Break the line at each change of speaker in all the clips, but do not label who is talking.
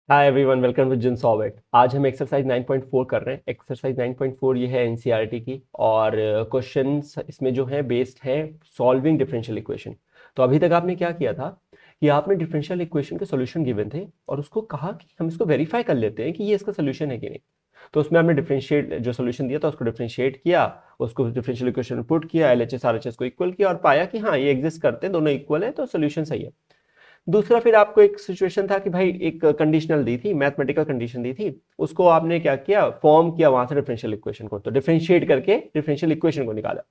Hi everyone, welcome to जिन solve it. आज हम एक्सरसाइज 9.4 कर रहे हैं। एक्सरसाइज 9.4 ये है एनसीईआरटी की और क्वेश्चंस इसमें जो है बेस्ड है सॉल्विंग डिफरेंशियल इक्वेशन। तो अभी तक आपने क्या किया था कि आपने डिफरेंशियल इक्वेशन के सॉल्यूशन गिवन थे और उसको कहा कि हम इसको वेरीफाई कर लेते हैं कि ये इसका सोल्यूशन है कि नहीं। तो उसमें आपने डिफरेंशिएट जो सोल्यूशन दिया था उसको डिफरेंशिएट किया, उसको डिफरेंशियल इक्वेशन में पुट किया, एलएचएस आरएचएस को इक्वल किया और पाया कि हाँ ये एग्जिस्ट करते हैं, दोनों इक्वल है, तो सोल्यूशन सही है। दूसरा फिर आपको एक सिचुएशन था कि भाई एक कंडीशनल दी थी, मैथमेटिकल कंडीशन दी थी, उसको आपने क्या किया, फॉर्म किया वहां से डिफरेंशियल इक्वेशन को, तो डिफरेंशिएट करके डिफरेंशियल इक्वेशन को निकाला।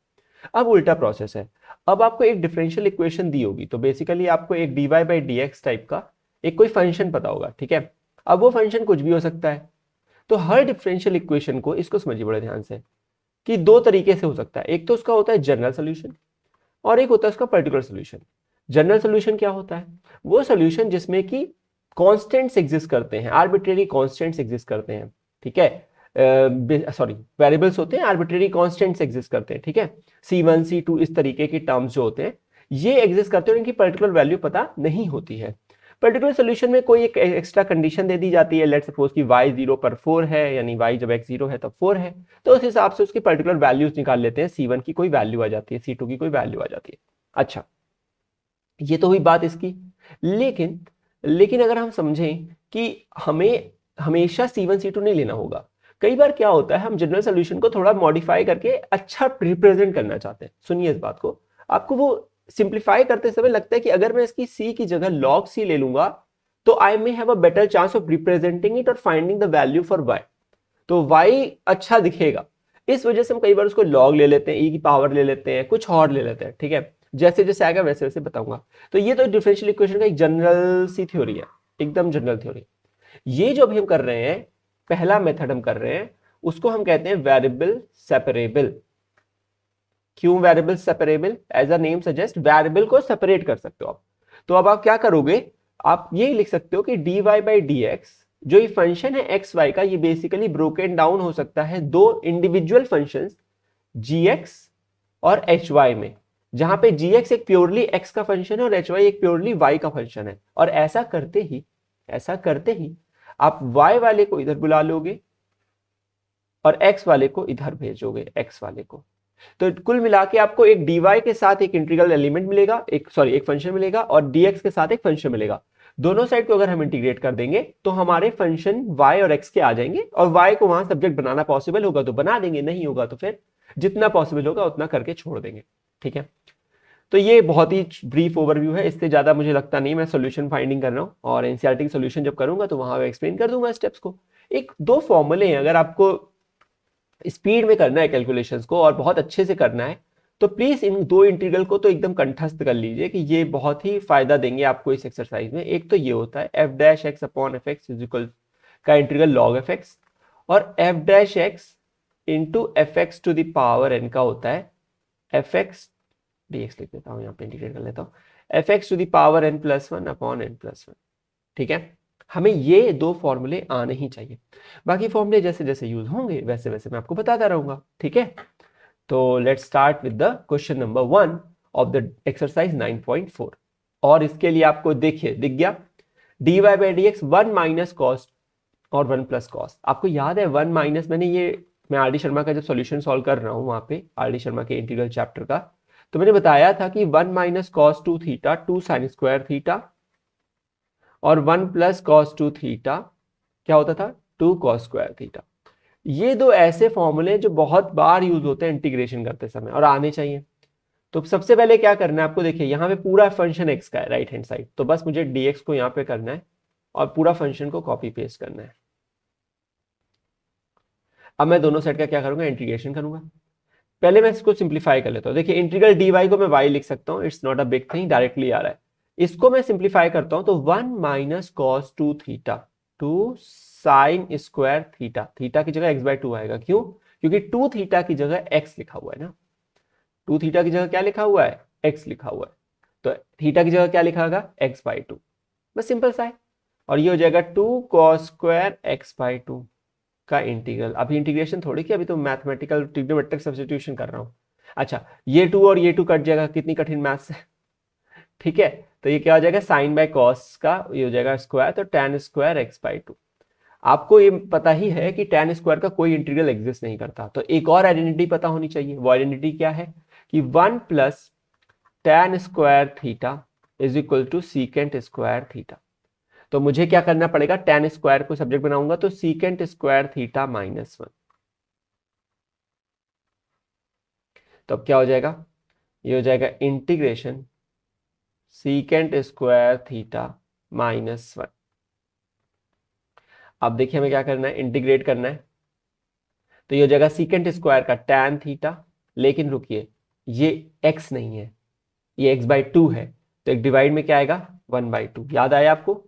अब उल्टा प्रोसेस है। अब आपको एक डिफरेंशियल इक्वेशन दी होगी तो बेसिकली आपको एक dy by D x type का एक कोई फंक्शन पता होगा, ठीक है। अब वो फंक्शन कुछ भी हो सकता है। तो हर डिफरेंशियल इक्वेशन को, इसको समझिए बड़े ध्यान से, कि दो तरीके से हो सकता है। एक तो उसका होता है जनरल सोल्यूशन और एक होता है उसका पर्टिकुलर सोल्यूशन। जनरल सोल्यूशन क्या होता है? वो सोल्यूशन जिसमें कि कॉन्स्टेंट्स एग्जिस्ट करते हैं, आर्बिट्रेरी कॉन्स्टेंट्स एग्जिस्ट करते हैं, ठीक है। सॉरी, वेरिएबल्स होते हैं, आर्बिट्रेरी कॉन्स्टेंट्स एग्जिस्ट करते हैं, ठीक है। C1 C2 इस तरीके के टर्म्स जो होते हैं ये एग्जिस्ट करते हैं, उनकी पर्टिकुलर वैल्यू पता नहीं होती है। पर्टिकुलर सोल्यूशन में कोई एक एक्स्ट्रा कंडीशन दे दी जाती है, लेट्स सपोज कि y 0 पर 4 है, यानी y जब x 0 है तब 4 है, तो उस हिसाब से उसकी पर्टिकुलर वैल्यूज निकाल लेते हैं। C1 की कोई वैल्यू आ जाती है, C2 की कोई वैल्यू आ जाती है। अच्छा, ये तो हुई बात इसकी। लेकिन लेकिन अगर हम समझें कि हमें हमेशा C1 C2 नहीं लेना होगा। कई बार क्या होता है, हम जनरल सोल्यूशन को थोड़ा मॉडिफाई करके अच्छा रिप्रेजेंट करना चाहते हैं। सुनिए इस बात को, आपको वो सिंप्लीफाई करते समय लगता है कि अगर मैं इसकी C की जगह log C ले लूंगा तो I may have a better chance of representing it और finding the value for y। तो y अच्छा दिखेगा, इस वजह से हम कई बार उसको log ले लेते हैं, e की पावर ले लेते हैं, कुछ और ले लेते हैं, ठीक है। जैसे जैसे आएगा वैसे वैसे बताऊंगा। तो ये तो डिफरेंशियल इक्वेशन का एक जनरल सी थ्योरी है, एकदम जनरल थ्योरी। ये जो अभी हम कर रहे हैं, पहला मेथड हम कर रहे हैं, उसको हम कहते हैं वेरिएबल सेपरेबल। क्यों variable separable? As a name suggest, variable को सेपरेट कर सकते हो आप। तो अब आप क्या करोगे, आप ये लिख सकते हो कि dy बाई डी एक्स, जो ये फंक्शन है एक्स वाई का, ये बेसिकली ब्रोकन डाउन हो सकता है दो इंडिविजुअल फंक्शंस gx और hy में, जहां पे gx एक प्योरली x का फंक्शन है और hy एक प्योरली y का फंक्शन है। और ऐसा करते ही आप y वाले को इधर बुला लोगे और x वाले को इधर भेजोगे, x वाले को। तो कुल मिला के आपको एक dy के साथ एक इंटीग्रल एलिमेंट मिलेगा, एक फंक्शन मिलेगा, और dx के साथ एक फंक्शन मिलेगा। दोनों साइड को अगर हम इंटीग्रेट कर देंगे तो हमारे फंक्शन y और x के आ जाएंगे, और y को वहां सब्जेक्ट बनाना पॉसिबल होगा तो बना देंगे, नहीं होगा तो फिर जितना पॉसिबल होगा उतना करके छोड़ देंगे, ठीक है। तो ये बहुत ही ब्रीफ ओवरव्यू है, इससे ज्यादा मुझे लगता नहीं। मैं सोल्यूशन फाइंडिंग कर रहा हूँ और एनसीईआरटी की सोल्यूशन जब करूंगा तो वहां एक्सप्लेन कर दूंगा स्टेप्स को। एक दो फॉर्मूले हैं, अगर आपको स्पीड में करना है कैलकुलेशंस को और बहुत अच्छे से करना है तो प्लीज इन दो इंटीग्रल को तो एकदम कंठस्थ कर लीजिए कि ये बहुत ही फायदा देंगे आपको इस एक्सरसाइज में। एक तो ये होता है F dash x upon F x इजिकल का इंटीग्रल लॉग एफ एक्स, और F dash x into F x to the power n का होता है एफ एक्स डी एक्स। लिख देता हूँ यहाँ पे, इंटीग्रेट कर लेता हूँ, F x to the power n plus one upon n plus one, ठीक है। हमें ये दो फॉर्मूले आने ही चाहिए, बाकी फॉर्मूले जैसे जैसे यूज होंगे वैसे वैसे मैं आपको बताता रहूंगा, ठीक है। तो let's start with the question number 1 of the exercise 9.4। और इसके लिए आपको देखिए दिख गया, dy by D x 1 minus cos और 1 प्लस कॉस। आपको याद है 1 माइनस, मैं आर डी शर्मा का जब सॉल्यूशन सॉल्व कर रहा हूं वहां पे, आर डी शर्मा के इंटीग्रल चैप्टर का, तो मैंने बताया था कि 1 minus cos 2 theta 2 sine square theta, और 1 प्लस कॉस 2 थीटा क्या होता था, 2 कॉस स्क्वायर थीटा। ये दो ऐसे फॉर्मूले जो बहुत बार यूज होते हैं इंटीग्रेशन करते समय और आने चाहिए। तो सबसे पहले क्या करना है आपको, देखिए यहाँ पे पूरा फंक्शन x का है राइट हैंड साइड, तो बस मुझे dx को यहाँ पे करना है और पूरा फंक्शन को कॉपी पेस्ट करना है। अब मैं दोनों साइड का क्या करूंगा, इंटीग्रेशन करूंगा। पहले मैं इसको सिंप्लीफाई कर लेता हूँ। देखिए इंटीग्रल dy को मैं y लिख सकता हूँ, it's not a big thing, directly आ रहा है। इसको मैं सिंप्लीफाई करता हूं तो 1 minus cos 2 theta 2 sine square theta, theta की जगह x/2 आएगा, क्यों? क्योंकि 2 थीटा की जगह x लिखा हुआ है ना, 2 थीटा की जगह क्या लिखा हुआ है, x लिखा हुआ है, तो थीटा की जगह क्या लिखा होगा, x/2। बस सिंपल सा है। और ये हो जाएगा 2 कॉस स्क्वायर x/2 का इंटीग्रल। अभी इंटीग्रेशन थोड़ी की, अभी तो मैथमेटिकल ट्रिग्नोमेट्रिक सब्स्टिट्यूशन कर रहा हूं। अच्छा, ये 2 और ये 2 कट जाएगा, कितनी कठिन मैथ्स है। ठीक है, तो ये क्या हो जाएगा, साइन बाय कॉस का ये हो जाएगा स्क्वायर, तो tan स्क्वायर x बाई 2। आपको ये पता ही है कि tan स्क्वायर का कोई इंटीग्रल एग्जिस्ट नहीं करता, तो एक और आइडेंटिटी पता होनी चाहिए। वो आइडेंटिटी क्या है कि 1 plus tan square theta is equal to secant square theta. तो मुझे क्या करना पड़ेगा, tan स्क्वायर को सब्जेक्ट बनाऊंगा तो सीकेंट स्क्वायर थीटा माइनस 1। तो अब क्या हो जाएगा, ये हो जाएगा integration secant square theta minus 1। अब देखिए हमें क्या करना है, इंटीग्रेट करना है, तो ये हो जाएगा सीकेंट स्क्वायर का tan थीटा, लेकिन रुकिए ये x नहीं है, ये x बाई 2 है, तो एक डिवाइड में क्या आएगा 1 बाई 2। याद आया आपको,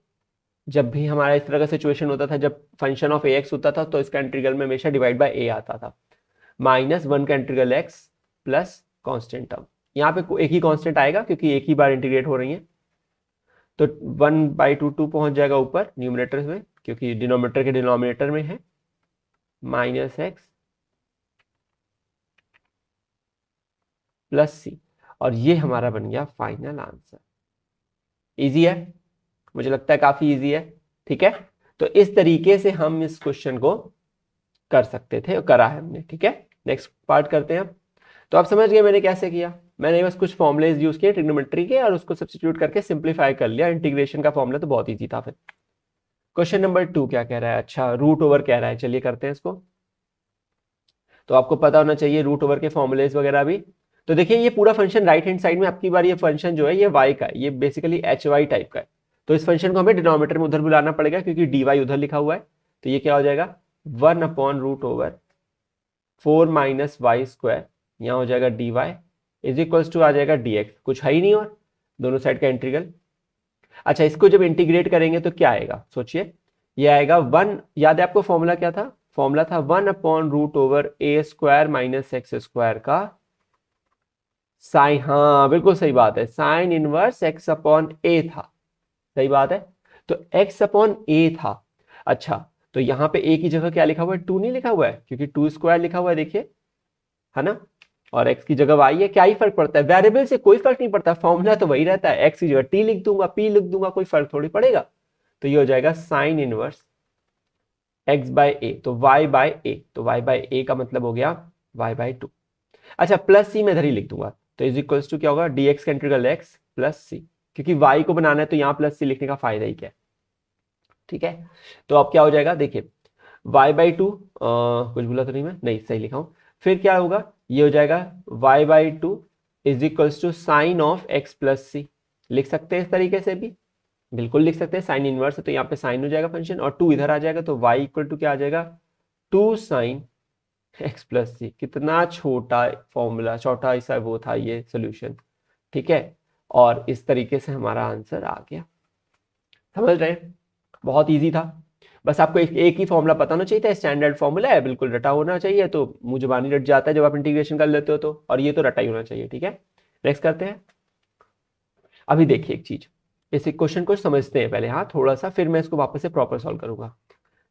जब भी हमारा इस तरह का सिचुएशन होता था, जब फंक्शन ऑफ ax होता था तो इसका इंटीग्रल में हमेशा डिवाइड बाय a आता था, -1 का integral x plus constant term. यहाँ पे एक ही कांस्टेंट आएगा क्योंकि एक ही बार इंटीग्रेट हो रही है, तो 1 बाई 2 2 पहुंच जाएगा ऊपर न्यूमरेटर में, क्योंकि डिनोमिनेटर के डिनोमिनेटर में है -x प्लस c, और ये हमारा बन गया फाइनल आंसर। इजी है, मुझे लगता है काफी इजी है। ठीक है, तो इस तरीके से हम इस क्वेश्चन को कर सकते थे और करा है हमने। ठीक है, नेक्स्ट पार्ट करते हैं। तो आप समझ गए मैंने कैसे किया, मैंने बस कुछ फॉर्मुलेज यूज किए ट्रिग्नोमेट्री के और उसको सब्स्टिट्यूट करके सिंप्लीफाई कर लिया। इंटीग्रेशन का फॉर्मूला तो बहुत ईजी था। फिर क्वेश्चन नंबर 2 क्या कह रहा है, अच्छा रूट ओवर कह रहा है, चलिए करते हैं इसको। तो आपको पता होना चाहिए रूट ओवर के फॉर्मुलेज वगैरह भी। तो देखिए ये पूरा फंक्शन राइट हैंड साइड में, आपकी बार ये फंक्शन जो है ये y का है, ये बेसिकली hy टाइप का है, तो इस फंक्शन को हमें डिनोमिनेटर में उधर बुलाना पड़ेगा क्योंकि dy उधर लिखा हुआ है। तो ये क्या हो जाएगा 1 upon root over 4 minus y square, यहाँ हो जाएगा dy इज इक्वल्स टू आ जाएगा dx, कुछ है ही नहीं और दोनों साइड का इंटीग्रल। अच्छा इसको जब इंटीग्रेट करेंगे तो क्या आएगा, सोचिए, ये आएगा 1, याद है आपको फॉर्मूला क्या था, फॉर्मूला था 1 अपॉन रूट ओवर ए स्क्वायर माइनस एक्स स्क्वायर का साइन, हाँ बिल्कुल सही बात है, साइन इनवर्स एक्स अपॉन ए था, सही बात है, तो एक्स अपॉन ए था। अच्छा तो यहाँ पे ए की जगह क्या लिखा हुआ है, 2 नहीं लिखा हुआ है क्योंकि 2 स्क्वायर लिखा हुआ है, देखिए है ना, और x की जगह y है, क्या ही फर्क पड़ता है, वेरिएबल से कोई फर्क नहीं पड़ता, फॉर्मूला तो वही रहता है, x की जगह t लिख दूंगा, p लिख दूंगा, कोई फर्क थोड़ी पड़ेगा। तो ये हो जाएगा साइन इनवर्स x बाय ए, तो y बाय ए, तो y बाय ए का मतलब हो गया y बाय 2। अच्छा प्लस c मैं इधर ही लिख दूंगा, तो इज इक्वल्स टू क्या होगा dx का इंटीग्रल x प्लस c, क्योंकि y को बनाना है तो यहाँ प्लस c लिखने का फायदा ही क्या है। ठीक है, तो अब क्या हो जाएगा, देखिए y बाई 2, कुछ बोला तो नहीं मैं, नहीं सही लिखा हूं, फिर क्या होगा, ये हो जाएगा y by 2 is equals to sine of x plus C, लिख सकते हैं इस तरीके से भी, बिल्कुल लिख सकते हैं, साइन इनवर्स है तो यहाँ पे साइन हो जाएगा फंक्शन और 2 इधर आ जाएगा, तो y इक्वल टू क्या आ जाएगा 2 साइन x प्लस सी। कितना छोटा फॉर्मूला, छोटा ऐसा वो था ये सोल्यूशन। ठीक है, और इस तरीके से हमारा आंसर आ गया, समझ रहे हैं, बहुत ईजी था। बस आपको एक ही फॉर्मूला पता होना चाहिए था, स्टैंडर्ड फॉर्मूला है, बिल्कुल रटा होना चाहिए, तो मुंह जुबानी रट जाता है जब आप इंटीग्रेशन कर लेते हो तो, और ये तो रटा ही होना चाहिए। ठीक है, नेक्स्ट करते हैं। अभी देखिए एक चीज, इस इक्वेशन को समझते हैं पहले, हाँ थोड़ा सा, फिर मैं इसको वापस से प्रॉपर सॉल्व करूंगा।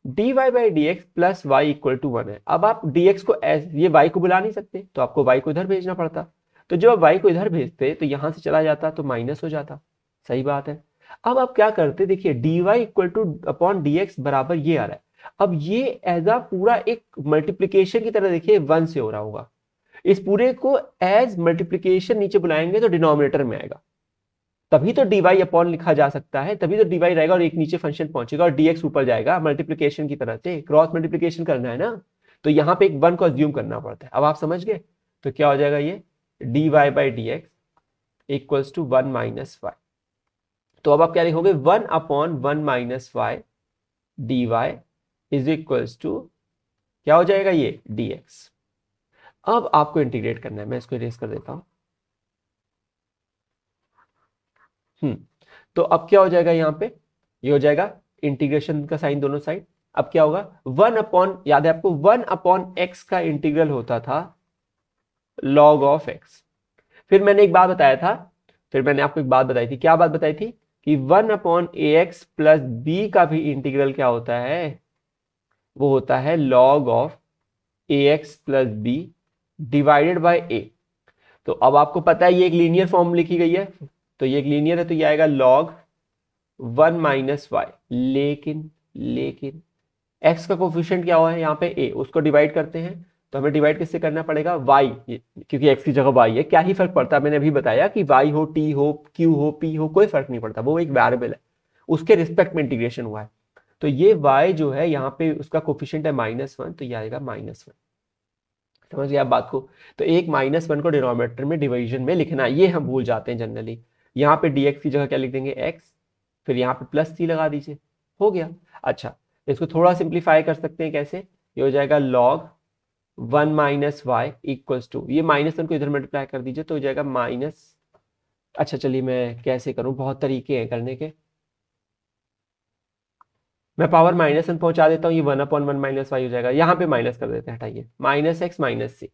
dy by D x plus y equal to 1 है। अब आप dx को ये y को बुला नहीं सकते, तो आपको y को इधर भेजना पड़ता, तो जब आप y को इधर भेजते तो यहां से चला जाता तो माइनस हो जाता, सही बात है। अब आप क्या करते, देखिए dy equal two upon dx बराबर ये आ रहा है, अब ये एज अ पूरा एक मल्टीप्लीकेशन की तरह देखिए 1 से हो रहा होगा, इस पूरे को एज मल्टीप्लीकेशन नीचे बुलाएंगे तो डिनोमिनेटर में आएगा, तभी तो dy अपॉन लिखा जा सकता है, तभी तो dy रहेगा और एक नीचे फंक्शन पहुंचेगा और dx ऊपर जाएगा, मल्टीप्लीकेशन की तरह से क्रॉस मल्टीप्लीकेशन करना है ना, तो यहां पे एक 1 को अज्यूम करना पड़ता है। अब आप समझ गए, तो क्या हो जाएगा ये dy by D x equals to 1 minus y, तो अब आप क्या लिखोगे 1 upon 1 minus y D y is equals to क्या हो जाएगा ये dx। अब आपको इंटीग्रेट करना है, मैं इसको इरेज कर देता हूं। तो अब क्या हो जाएगा यहाँ पे, ये हो जाएगा इंटीग्रेशन का साइन दोनों साइड। अब क्या होगा 1 अपॉन, याद है आपको 1 अपॉन एक्स का इंटीग्रल होता था log ऑफ एक्स। फिर मैंने एक बात बताया था, फिर मैंने आपको एक बात बताई थी, क्या बात बताई थी कि 1 अपॉन ए एक्स प्लस बी का भी इंटीग्रल क्या होता है, वो होता है log of A X plus B divided by A. तो अब आपको पता है ये एक लीनियर फॉर्म लिखी गई है, तो ये एक लीनियर है, तो ये आएगा log 1 माइनस वाई। लेकिन x का कोफिशिएंट क्या हुआ है यहाँ पे a, उसको डिवाइड करते हैं, तो हमें डिवाइड किससे करना पड़ेगा, y, क्योंकि x की जगह y है। क्या ही फर्क पड़ता है, मैंने अभी बताया कि y हो, t हो, q हो, p हो, कोई फर्क नहीं पड़ता, वो एक वेरिएबल है, उसके रिस्पेक्ट में इंटीग्रेशन हुआ है। तो ये y जो है यहाँ पे उसका कोफिशिएंट है -1, तो ये आएगा -1। समझ गए आप बात को। तो एक -1 को डिनोमिनेटर में डिवीजन में लिखना है, ये हम भूल जाते हैं जनरली। यहाँ पे dx की जगह क्या लिख देंगे, x, फिर यहाँ पे प्लस c लगा दीजिए, हो गया। अच्छा, इसको थोड़ा सिंप्लीफाई कर सकते हैं, कैसे, ये हो जाएगा log 1 minus y equals to, ये -1 को इधर मल्टीप्लाई कर दीजिए तो हो जाएगा माइनस, अच्छा चलिए मैं कैसे करूं, बहुत तरीके हैं करने के, मैं पावर -1 पहुंचा देता हूँ, ये 1/1 माइनस वाई हो जाएगा, यहाँ पे माइनस कर देते हैं, हटाइए, -x माइनस सी,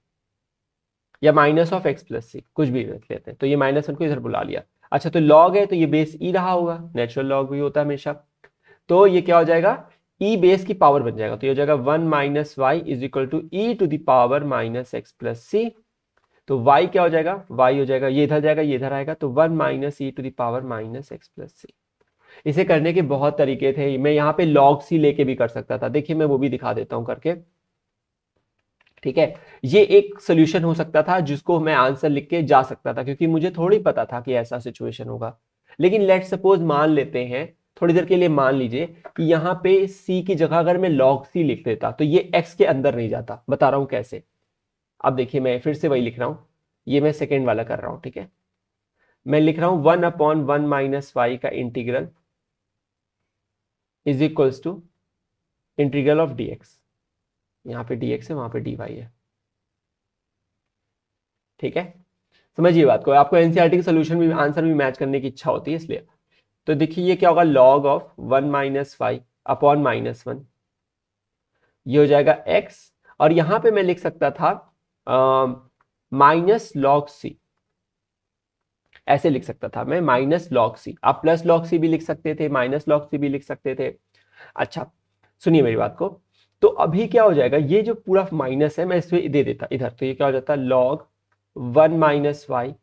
या माइनस ऑफ x प्लस सी, कुछ भी रख लेते हैं। तो ये -1 को इधर बुला लिया। अच्छा, तो log है तो ये बेस e रहा होगा, नेचुरल लॉग भी होता है हमेशा, तो ये क्या हो जाएगा, e बेस की पावर बन जाएगा, तो ये हो जाएगा 1 minus Y is equal to e to the power -x plus C. तो y क्या हो जाएगा, y हो जाएगा, ये इधर जाएगा, ये इधर आएगा, तो 1 minus E to the power -x plus C. इसे करने के बहुत तरीके थे, मैं यहाँ पे log c लेके भी कर सकता था, देखिए मैं वो भी दिखा देता हूँ करके, ठीक है। ये एक सोल्यूशन हो सकता था जिसको मैं आंसर लिख के जा सकता था, क्योंकि मुझे थोड़ी पता था कि ऐसा सिचुएशन होगा। लेकिन लेट सपोज मान लेते हैं, थोड़ी देर के लिए मान लीजिए कि यहाँ पे c की जगह अगर मैं log c लिख देता तो ये x के अंदर नहीं जाता, बता रहा हूं कैसे। अब देखिए मैं फिर से वही लिख रहा हूं, ये मैं सेकेंड वाला कर रहा हूं, ठीक है। मैं लिख रहा हूं 1/1 माइनस वाई का integral is equals to integral of dx, यहाँ पे dx है, वहां पे dy है, ठीक है। समझिए बात को, आपको एनसीईआरटी के सोल्यूशन भी, आंसर भी मैच करने की इच्छा होती है इसलिए। तो देखिए ये क्या होगा, log of 1 minus y upon -1, ये हो जाएगा x, और यहां पे मैं लिख सकता था माइनस log c, ऐसे लिख सकता था मैं, माइनस log c, आप प्लस log c भी लिख सकते थे, माइनस log c भी लिख सकते थे। अच्छा सुनिए मेरी बात को, तो अभी क्या हो जाएगा, ये जो पूरा माइनस है मैं इसमें दे देता इधर, तो ये क्या हो जाता है, log 1 minus Y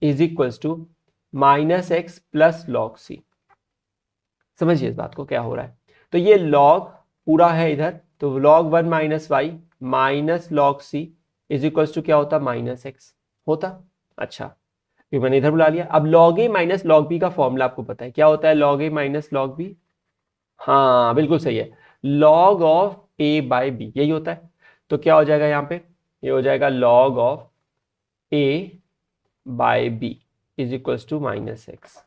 is equals to -x plus log c। समझिए इस बात को क्या हो रहा है, तो ये log पूरा है इधर, तो log 1 minus y minus log c is equals to क्या होता, -x होता। अच्छा, फिर मैंने इधर बुला लिया। अब log a minus log b का फॉर्मूला आपको पता है, क्या होता है log a minus log b, हाँ बिल्कुल सही है, log of a by b, यही होता है। तो क्या हो जाएगा यहाँ पे, ये हो जाएगा log of a by b is equals to -x।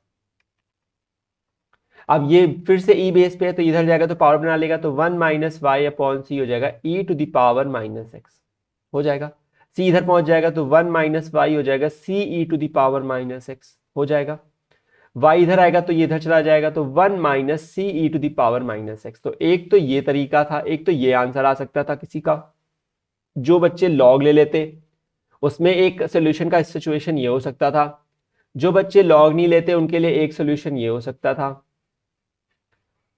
अब ये फिर से e बेस पे है, तो इधर जाएगा तो पावर बना लेगा, तो 1 माइनस वाई अपॉन सी हो जाएगा e to the power -x, हो जाएगा। c इधर पहुंच जाएगा तो 1 माइनस वाई हो जाएगा c e to the power -x, हो जाएगा। y इधर आएगा तो ये इधर चला जाएगा, तो 1 minus C E to the power -x। तो एक तो ये तरीका था, एक तो ये आंसर आ सकता था किसी का, जो बच्चे लॉग ले लेते उसमें एक सोल्यूशन का सिचुएशन ये हो सकता था, जो बच्चे लॉग नहीं लेते उनके लिए एक सोल्यूशन ये हो सकता था,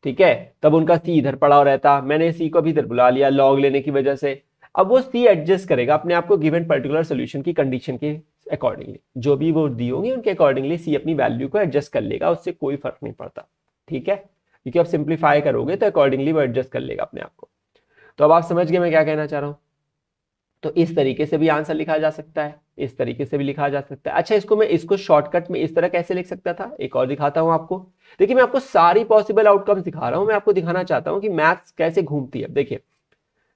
ठीक है। तब उनका सी इधर पड़ा रहता, मैंने सी को भी इधर बुला लिया लॉग लेने की वजह से। अब वो सी एडजस्ट करेगा अपने आप को गिवन पर्टिकुलर सोल्यूशन की कंडीशन के अकॉर्डिंगली, जो भी वो दी होंगी उनके अकॉर्डिंगली सी अपनी वैल्यू को एडजस्ट कर लेगा, उससे कोई फर्क नहीं पड़ता, ठीक है। क्योंकि आप सिंप्लीफाई करोगे तो अकॉर्डिंगली वो एडजस्ट कर लेगा अपने आप को। तो अब आप समझ गए मैं क्या कहना चाह रहा हूँ। तो इस तरीके से भी आंसर लिखा जा सकता है, इस तरीके से भी लिखा जा सकता है। अच्छा, इसको मैं इसको शॉर्टकट में इस तरह कैसे लिख सकता था, एक और दिखाता हूं आपको। देखिए मैं आपको सारी पॉसिबल आउटकम्स दिखा रहा हूं, मैं आपको दिखाना चाहता हूं कि मैथ्स कैसे घूमती है। देखिए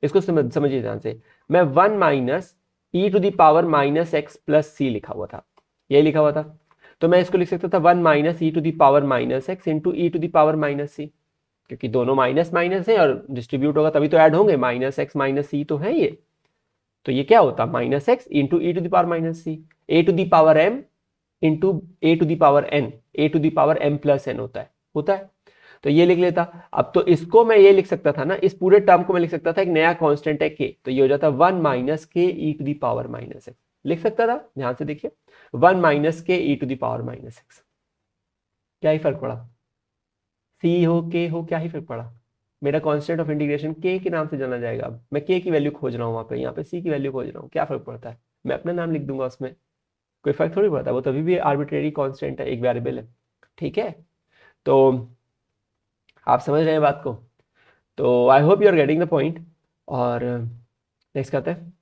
इसको समझिए ध्यान से, मैं 1 minus E to the power -x plus C लिखा हुआ था, यही लिखा हुआ था। तो मैं इसको लिख सकता था 1 minus E to the power -x into E to the power -c, क्योंकि दोनों माइनस माइनस है और डिस्ट्रीब्यूट होगा तभी तो ऐड होंगे, -x -c तो है ये। तो ये क्या होता, -x into E to the power -c, A to the power m into A to the power n, A to the power m plus n होता है। तो ये लिख लेता। अब तो इसको मैं ये लिख सकता था ना, इस पूरे टर्म को मैं लिख सकता था, एक नया कांस्टेंट है k, तो ये हो जाता 1 माइनस के ई टू द पावर -x, लिख सकता था। ध्यान से देखिए 1 माइनस के ई टू द पावर -x, क्या ही फर्क पड़ा, c हो k हो, क्या ही फर्क पड़ा, मेरा कांस्टेंट ऑफ इंटीग्रेशन k के नाम से जाना जाएगा। अब मैं k की वैल्यू खोज रहा हूँ वहां पे, यहाँ पे c की वैल्यू खोज रहा हूँ, क्या फर्क पड़ता है, मैं अपना नाम लिख दूंगा उसमें। कोई फर्क थोड़ी पड़ता, वो तभी भी आर्बिट्रेरी कांस्टेंट है, एक वेरिएबल है, ठीक है। तो आप समझ रहे हैं बात को, तो I hope you are getting the point. और नेक्स्ट करते हैं।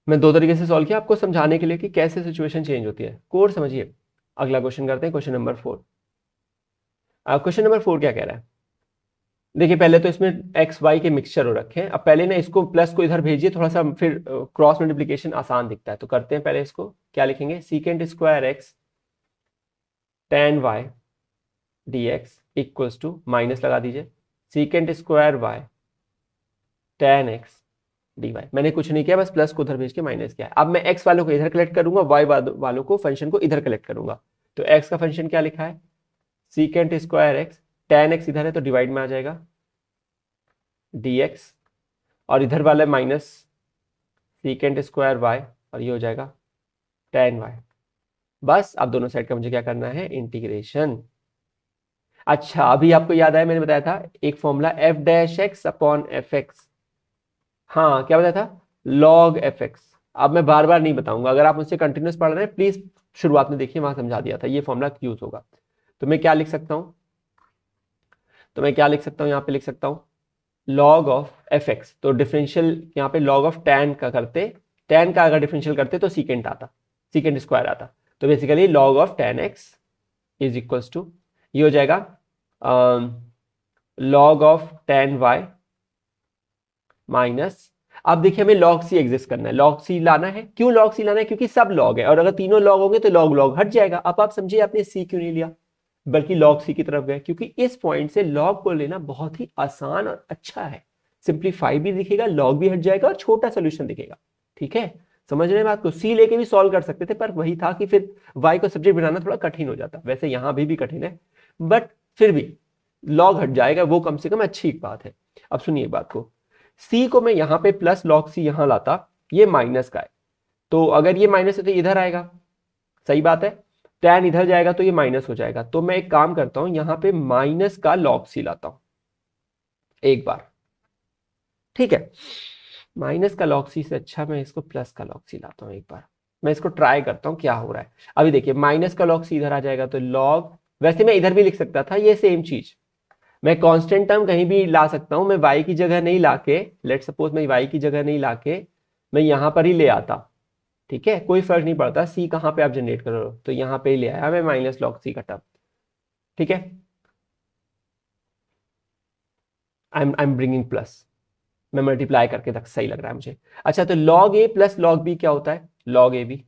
मैं दो तरीके से सॉल्व किया आपको समझाने के लिए कि कैसे सिचुएशन चेंज होती है, कोड समझिए। अगला क्वेश्चन करते हैं, क्वेश्चन नंबर 4। क्वेश्चन नंबर 4 क्या कह रहा है, देखिए पहले तो इसमें एक्स वाई के मिक्सचर हो रखे हैं। अब पहले ना इसको प्लस को इधर भेजिए, थोड़ा सा फिर क्रॉस मल्टीप्लीकेशन आसान दिखता है, तो करते हैं पहले इसको। क्या लिखेंगे, secant square x tan y D x equals to, minus लगा दीजिए, secant square y tan x D y. मैंने कुछ नहीं किया, बस प्लस को उधर भेज के माइनस किया। अब मैं एक्स वालों को इधर कलेक्ट करूंगा, वाई वालों को फंक्शन को इधर कलेक्ट करूंगा। तो एक्स का फंक्शन क्या लिखा है, secant square x, ten x इधर है तो डिवाइड में आ जाएगा dx, और इधर वाला माइनस सीकेंट स्क्वायर वाई, और ये हो जाएगा टेन वाई। बस अब दोनों साइड का मुझे क्या करना है, इंटीग्रेशन। अच्छा अभी आपको याद आया, मैंने बताया था एक formula F dash x upon F x. हाँ क्या बताया था, लॉग एफ एक्स। अब मैं बार बार नहीं बताऊंगा, अगर आप मुझसे कंटिन्यूस पढ़ रहे हैं प्लीज शुरुआत में देखिए, वहां समझा दिया था ये फॉर्मूला यूज होगा। तो मैं क्या लिख सकता हूं, यहां पे लिख सकता हूं लॉग ऑफ एफ एक्स। तो डिफरेंशियल यहाँ पे लॉग ऑफ टैन का करते, टैन का अगर डिफरेंशियल करते तो सीकेंट आता, सीकेंट स्क्वायर आता। तो basically log of tan x is equals to, ये हो जाएगा log of tan y minus, अब देखिए हमें लॉग सी एग्जिस्ट करना है, लॉग सी लाना है। क्यों लॉग सी लाना है, क्योंकि सब लॉग है, और अगर तीनों लॉग होंगे तो लॉग लॉग हट जाएगा। अब आप समझिए आपने सी क्यों नहीं लिया बल्कि लॉग सी की तरफ गए, क्योंकि इस पॉइंट से लॉग को लेना बहुत ही आसान और अच्छा है। सिंप्लीफाई भी दिखेगा, लॉग भी हट जाएगा और छोटा सोल्यूशन दिखेगा, ठीक है। समझ रहे हैं बात को, सी लेके भी सॉल्व कर सकते थे, पर वही था कि फिर वाई को सब्जेक्ट बनाना थोड़ा कठिन हो जाता। वैसे यहां भी कठिन है, बट फिर भी लॉग हट जाएगा, वो कम से कम अच्छी बात है। अब सुनिए बात को, सी को मैं यहां पे प्लस लॉग सी यहां लाता, ये माइनस का है, तो अगर ये माइनस है तो इधर आएगा, सही बात है। टैन इधर जाएगा तो ये माइनस हो जाएगा, तो मैं एक काम करता हूं, यहां पे माइनस का लॉग सी लाता हूं एक बार, ठीक है। माइनस का लॉग सी से अच्छा मैं इसको प्लस का लॉग सी लाता हूं एक बार, मैं इसको ट्राई करता हूं क्या हो रहा है। अभी देखिए माइनस का लॉग सी इधर आ जाएगा तो लॉग, वैसे मैं इधर भी लिख सकता था ये सेम चीज, मैं कांस्टेंट टर्म कहीं भी ला सकता हूं, मैं y की जगह नहीं लाके, लेट सपोज मैं y की जगह नहीं लाके मैं यहां पर ही ले आता, ठीक है, कोई फर्क नहीं पड़ता सी कहां पे आप जनरेट करो, तो यहां पे ही ले आया मैं माइनस लॉग सी का टर्म, ठीक है। आई एम ब्रिंगिंग प्लस, मैं मल्टीप्लाई करके तक सही लग रहा है मुझे। अच्छा तो लॉग ए प्लस लॉग बी क्या होता है, लॉग ए बी,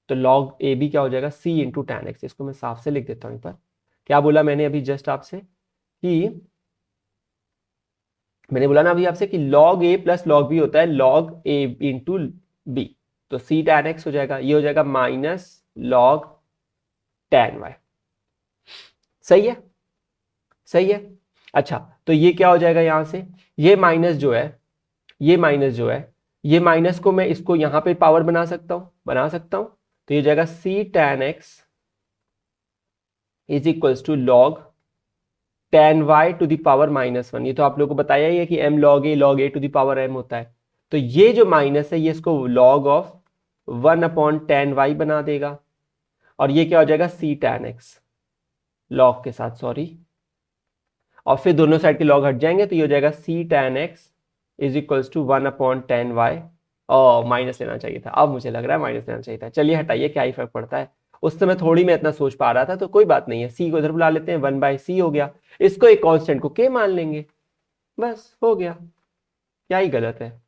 तो लॉग ए बी क्या हो जाएगा, सी इंटू टैन एक्स। इसको मैं साफ से लिख देता हूं एक बार। क्या बोला मैंने अभी जस्ट आपसे, कि मैंने बोला ना अभी आपसे कि लॉग ए प्लस लॉग बी होता है लॉग ए इंटू बी, तो सी टैन एक्स हो जाएगा, ये हो जाएगा माइनस लॉग टैन वाई। सही है, सही है। अच्छा तो ये क्या हो जाएगा यहां से, ये माइनस जो है, ये माइनस जो है, ये माइनस को मैं इसको यहां पे पावर बना सकता हूं, तो ये हो जाएगा C tan x is equals to log ten Y to the power minus one. ये तो आप लोगों को बताया ही है कि M log A to the power M होता है। तो ये जो माइनस है ये इसको log of one upon ten Y बना देगा, और ये क्या हो जाएगा सी टैन एक्स लॉग के साथ, सॉरी, और फिर दोनों साइड के लॉग हट जाएंगे, तो ये हो जाएगा C tan x is equals to one upon ten Y. और माइनस लेना चाहिए था, अब मुझे लग रहा है माइनस लेना चाहिए था, चलिए हटाइए, क्या ही फर्क पड़ता है। उस समय थोड़ी मैं इतना सोच पा रहा था, तो कोई बात नहीं है, सी को इधर बुला लेते हैं, वन बाय सी हो गया, इसको एक कांस्टेंट को के मान लेंगे, बस हो गया, क्या ही गलत है।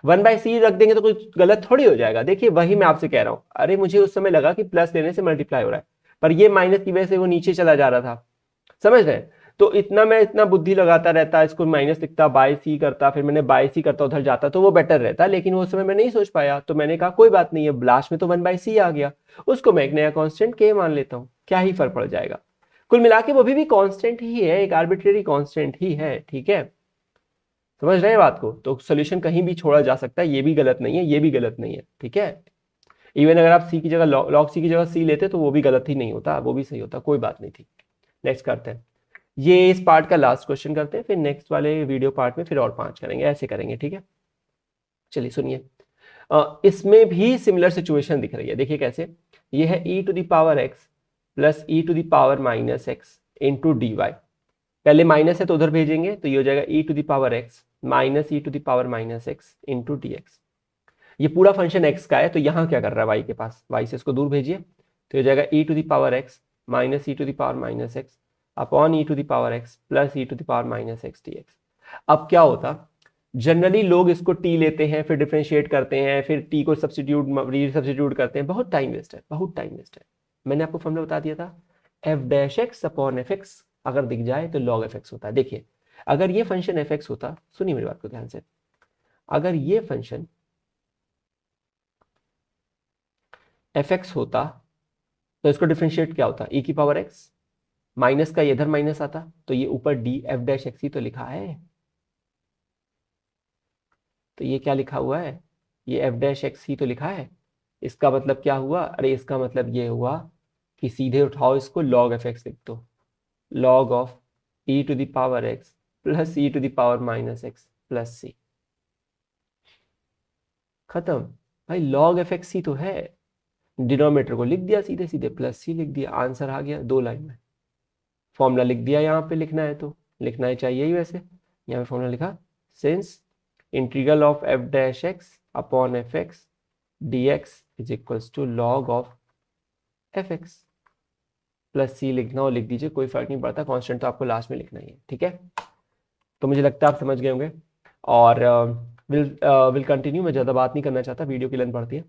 वन बाय सी रख देंगे तो कुछ गलत थोड़ी हो जाएगा। देखिए वही मैं आपसे कह रहा हूं, अरे मुझे उस समय लगा कि प्लस लेने से मल्टीप्लाई हो रहा है, पर ये माइनस की वजह से वो नीचे चला जा रहा था, समझ रहे हैं। तो मैं इतना बुद्धि लगाता रहता, इसको माइनस लिखता, बाय सी करता, फिर मैंने बाय सी करता उधर जाता, तो वो बेटर रहता, लेकिन वो समय मैं नहीं सोच पाया, तो मैंने कहा कोई बात नहीं है, लास्ट में तो वन बाय सी आ गया, उसको मैं एक नया कांस्टेंट के मान लेता हूं, क्या ही फर्क पड़ जाएगा। कुल मिला के वो भी कांस्टेंट ही है, एक आर्बिट्रेरी कांस्टेंट ही है, ठीक है। समझ रहे हैं बात को, तो सोल्यूशन कहीं भी छोड़ा जा सकता है, ये भी गलत नहीं है, ये भी गलत नहीं है, ठीक है। इवन अगर आप सी की जगह लॉग सी की जगह सी लेते तो वो भी गलत ही नहीं होता, वो भी सही होता, कोई बात नहीं थी। नेक्स्ट करते हैं, ये इस पार्ट का लास्ट क्वेश्चन करते हैं, फिर नेक्स्ट वाले वीडियो पार्ट में फिर और 5 करेंगे, ऐसे करेंगे, ठीक है। चलिए सुनिए, इसमें भी सिमिलर सिचुएशन दिख रही है। देखिए कैसे, ये है e to the power x plus e to the power minus x into D y. पहले माइनस है तो उधर भेजेंगे, तो ये हो जाएगा e to the power x minus e to the power minus x into D x. ये पूरा फंक्शन x का है, तो यहाँ क्या कर रहा है y के पास, y से इसको दूर भेजिए, तो ये हो जाएगा e to the power x minus e to the power minus x upon e to the power x plus e to the power minus x D x. अब क्या होता, जनरली लोग इसको t लेते हैं, फिर डिफरेंशिएट करते हैं, फिर t को सब्स्टिट्यूट करते हैं, बहुत टाइम वेस्ट है, बहुत टाइम वेस्ट है। मैंने आपको फॉर्मूला बता दिया था, F dash x upon F x अगर दिख जाए तो लॉग एफ एक्स होता है। देखिए अगर ये फंक्शन एफ एक्स होता, सुनिए मेरी बात को ध्यान से, अगर ये फंक्शन एफ एक्स होता तो इसको डिफरेंशिएट क्या होता, e की पावर एक्स, माइनस का इधर माइनस आता तो ये ऊपर डी एफ डैश एक्स ही तो लिखा है। तो ये क्या लिखा हुआ है, ये एफ डैश एक्स ही तो लिखा है। इसका मतलब क्या हुआ, अरे इसका मतलब ये हुआ कि सीधे उठाओ इसको, लॉग एफ एक्स लिख दो, log of e to the power x plus e to the power minus X plus C. खत्म भाई, लॉग एफ एक्स ही तो है। डिनोमिनेटर को लिख दिया सीधे सीधे, प्लस सी लिख दिया, आंसर आ गया 2 लाइन में। फॉर्मूला लिख दिया, यहाँ पे लिखना है तो लिखना ही चाहिए ही वैसे। यहाँ पे फॉर्मूला लिखा, since integral of F dash x upon F X D X is equals to log of F X, plus C लिखना हो लिख दीजिए, कोई फर्क नहीं पड़ता, कांस्टेंट तो आपको लास्ट में लिखना ही है, ठीक है। तो मुझे लगता है आप समझ गए होंगे, और विल कंटिन्यू। मैं ज़्यादा बात नहीं करना चाहता, वीडियो की लेंथ बढ़ती है।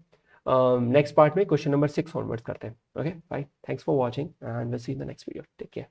नेक्स्ट पार्ट में क्वेश्चन नंबर 6 ऑनवर्ड्स करते हैं। Okay bye, thanks for watching and will see in the next video, take care.